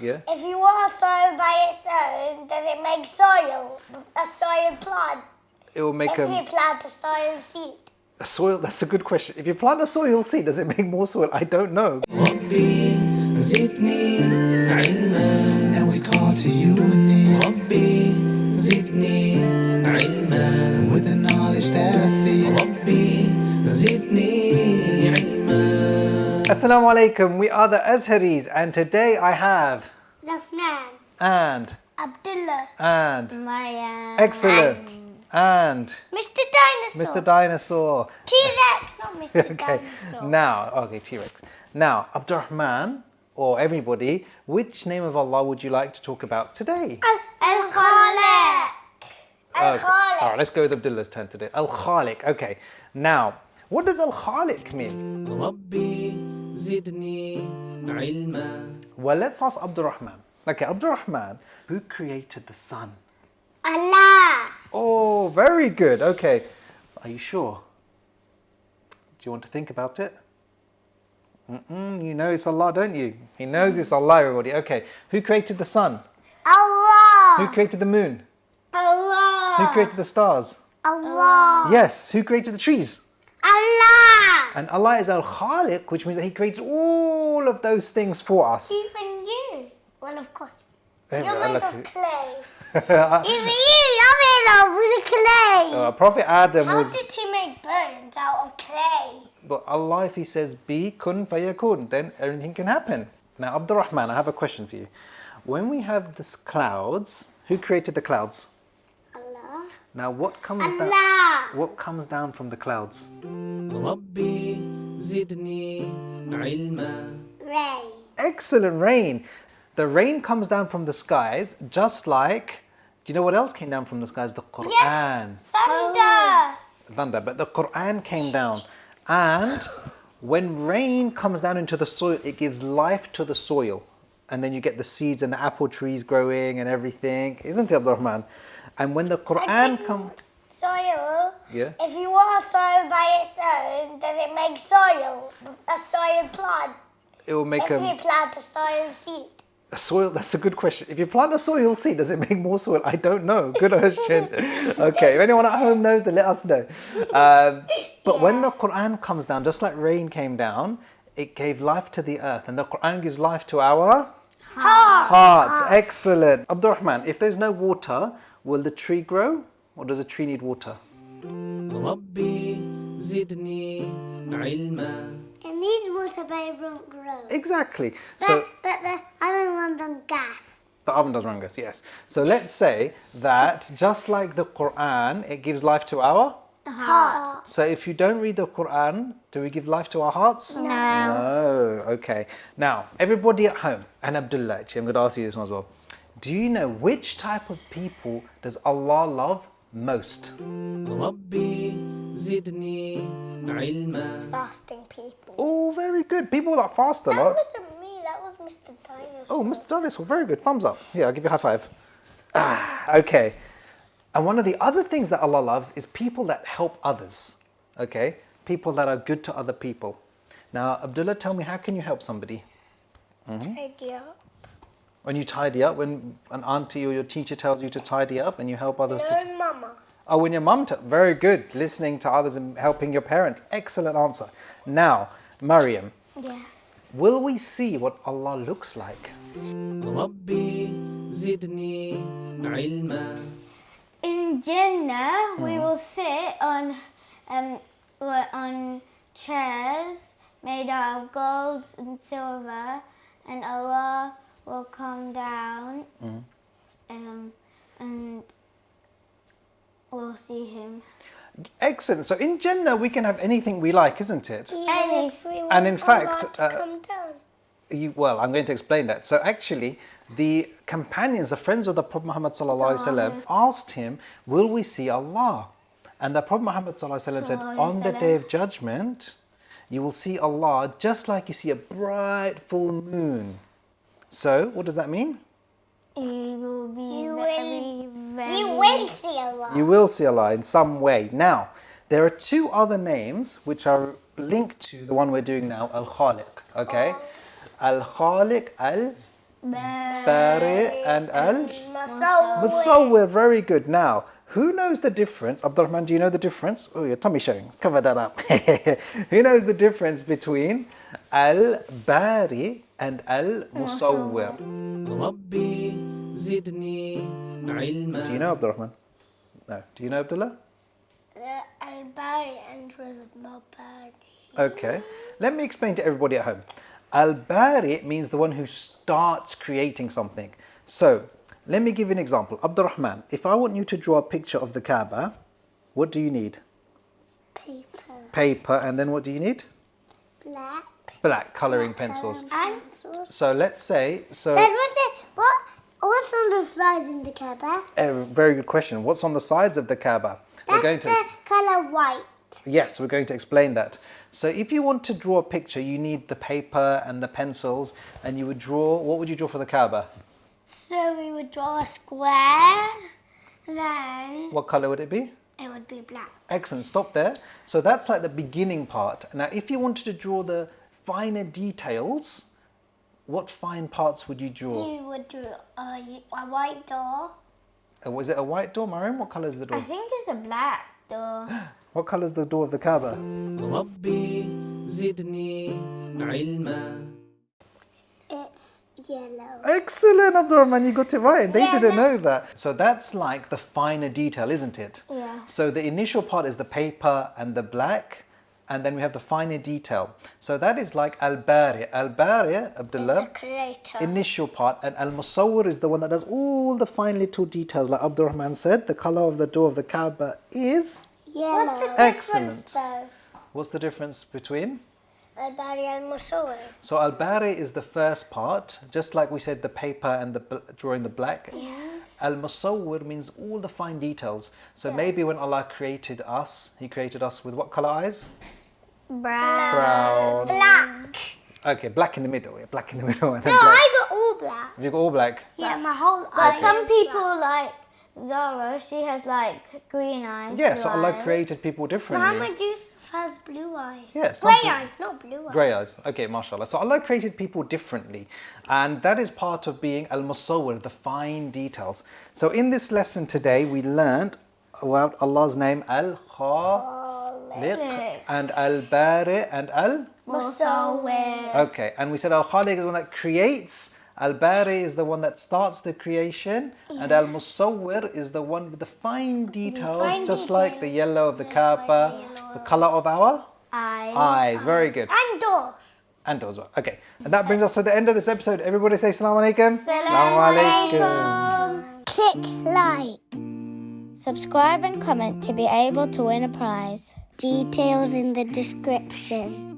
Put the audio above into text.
Yeah. If you water soil by its own, does it make soil? A soil plant? It will make If you plant a soil seed? a soil. That's a good question. If you plant a soil seed, does it make more soil? I don't know. ربي زدني علما and we call to you ربي زدني علما with the knowledge that I see ربي زدني علما. Assalamu alaikum. We are the Azharis, and today I have Rahman. and Abdullah. Mariam. Excellent. And Mr. Dinosaur. Mr. Dinosaur. T-Rex, not Mr. Okay. Dinosaur. Now, okay, T-Rex. Now, Abdurrahman, or everybody, which name of Allah would you like to talk about today? Al-Khaliq. Okay. All Al-Khaliq. right, let's go with Abdullah's turn today. Al-Khaliq. Okay. Now, what does Al-Khaliq mean? ربي زدني علما. Well, let's ask Abdurrahman. Okay, Abdurrahman, who created the sun? Allah. Oh, very good. Okay. Are you sure? Do you want to think about it? You know it's Allah, don't you? He knows it's Allah, everybody. Okay. Who created the sun? Allah. Who created the moon? Allah. Who created the stars? Allah. Yes. Who created the trees? Allah. And Allah is Al-Khaliq, which means that He created all of those things for us. Even you. Well, of course. Yeah, You're but made Allah- of clay. Even you're made of clay. Prophet Adam How was... did he make bones out of clay? But Allah, if He says, be kun fayakun, then everything can happen. Now, Abdurrahman, I have a question for you. When we have these clouds, who created the clouds? Allah. Now, what comes down? Allah. What comes down from the clouds? ربي زدني علما. Rain. Excellent, rain. The rain comes down from the skies, just like, do you know what else came down from the skies? The Quran. Thunder. Thunder, but the Quran came down. And when rain comes down into the soil, it gives life to the soil. And then you get the seeds and the apple trees growing and everything. Isn't it, Abdurrahman? And when the Quran comes... Soil. Yeah. If you water soil by its own, does it make soil? A soil plant? It will make If you plant a soil seed? a soil. That's a good question. If you plant a soil seed, does it make more soil? I don't know. Good question. Okay, if anyone at home knows, then let us know. But when the Quran comes down, just like rain came down, it gave life to the earth. And the Quran gives life to our hearts. Excellent. Abdurrahman, if there's no water, will the tree grow? Or does a tree need water? ربي زدني علما. It needs water, but it won't grow. Exactly. So But the oven runs on gas. the oven does run gas, yes. So let's say that just like the Quran, it gives life to our... Heart. So if you don't read the Quran, do we give life to our hearts? No. No. Okay. Now, everybody at home, and Abdullah, actually, I'm going to ask you this one as well. Do you know which type of people does Allah love most? ربي زدني علما. Fasting people. Oh, very good. People that fast a That lot. wasn't me, that was Mr. Dinosaur. Oh, Mr. Dinosaur, very good. Thumbs up. Here, I'll give you a high five. Okay. And one of the other things that Allah loves is people that help others. Okay? People that are good to other people. Now, Abdullah, tell me, how can you help somebody? Tidy up. When you tidy up, when an auntie or your teacher tells you to tidy up and you help others to... No, Mama. Oh, when your mum... Very good. Listening to others and helping your parents. Excellent answer. Now, Mariam, Yes. will we see what Allah looks like? ربي زدني علما. In Jannah, we will sit on chairs made out of gold and silver, and Allah will come down, and we'll see Him. Excellent. So in Jannah, we can have anything we like, isn't it? Yes, we want And in fact, Allah to come down. Well, I'm going to explain that. So actually, the companions, the friends of the Prophet Muhammad sallallahu alaihi wasallam, asked him, "Will we see Allah?" And the Prophet Muhammad sallallahu alaihi wasallam said, "On the day of judgment, you will see Allah just like you see a bright full moon." So, what does that mean? You will be You very You will see Allah. You will see Allah in some way. Now, there are two other names which are linked to the one we're doing now, Al-Khaliq. Okay? Al-Khaliq, Bari and Musawwir. Musawwir. Very good. Now, who knows the difference? Abdurrahman, do you know the difference? Oh, your tummy's showing. Cover that up. Who knows the difference between Al-Bari and Al-Musawwir? ربي زدني علما. Do you know Abdurrahman? No. Do you know Abdullah? Al-Bari and Al-Bari. Okay. Let me explain to everybody at home. Al-Bari means the one who starts creating something. So, let me give you an example. Abdurrahman, if I want you to draw a picture of the Kaaba, what do you need? Paper. Paper, and then what do you need? Black. Black colouring pencils. And So let's say, Dad, what's on the sides in the Kaaba? a very good question. What's on the sides of the Kaaba? That's the colour white. Yes, we're going to explain that. So if you want to draw a picture, you need the paper and the pencils, and you would draw, what would you draw for the Kaaba? So we would draw a square, then What colour would it be? it would be black. Excellent, stop there. So that's like the beginning part. Now, if you wanted to draw the finer details, what fine parts would you draw? You would do a white door. Was it a white door, Mariam? What colour is the I door? think it's a black door. What colour is the door of the Kaaba? ربي زدني علما. It's yellow. Excellent, Abdurrahman, you got it right. They Yeah, didn't no. know that. So that's like the finer detail, isn't it? Yeah. So the initial part is the paper and the black, and then we have the finer detail. So that is like Al-Bari. Al-Bari, The Abdullah, creator. initial part, and Al-Musawwir is the one that does all the fine little details. Like Abdurrahman said, the color of the door of the Kaaba is... Yellow. What's the Excellent. difference though? What's the difference between? Al-Bari and Musawwir. So Al-Bari is the first part, just like we said, the paper and the drawing the black. Al-Musawwir means all the fine details. So maybe when Allah created us, He created us with what color eyes? Brown. Brown. Black. Okay, black in the middle. Yeah, black in the middle, and then No, black. I got all black. Have you got all black? Yeah, my whole But eye. some is people black. like Zara, she has like green eyes. Yeah, blue so Allah eyes. created people differently. Muhammad Yusuf has blue eyes. Yeah, some Grey people- eyes, not blue eyes. Grey eyes. Okay, mashallah. So Allah created people differently. And that is part of being al-musawwir, the fine details. So in this lesson today, we learned about Allah's name Al-Khaliq and Al-Bari and Al... Musawwir. Okay, and we said Al-Khaliq is the one that creates. Al-Bari is the one that starts the creation. And Al-Musawwir is the one with the fine details, fine just like the yellow of the Kaaba, the color of our Eyes. eyes. Very good. And doors. And doors. Okay. And that brings us to the end of this episode. Everybody say Assalamu alaikum. Assalamu Click like. Subscribe and comment to be able to win a prize. Details in the description.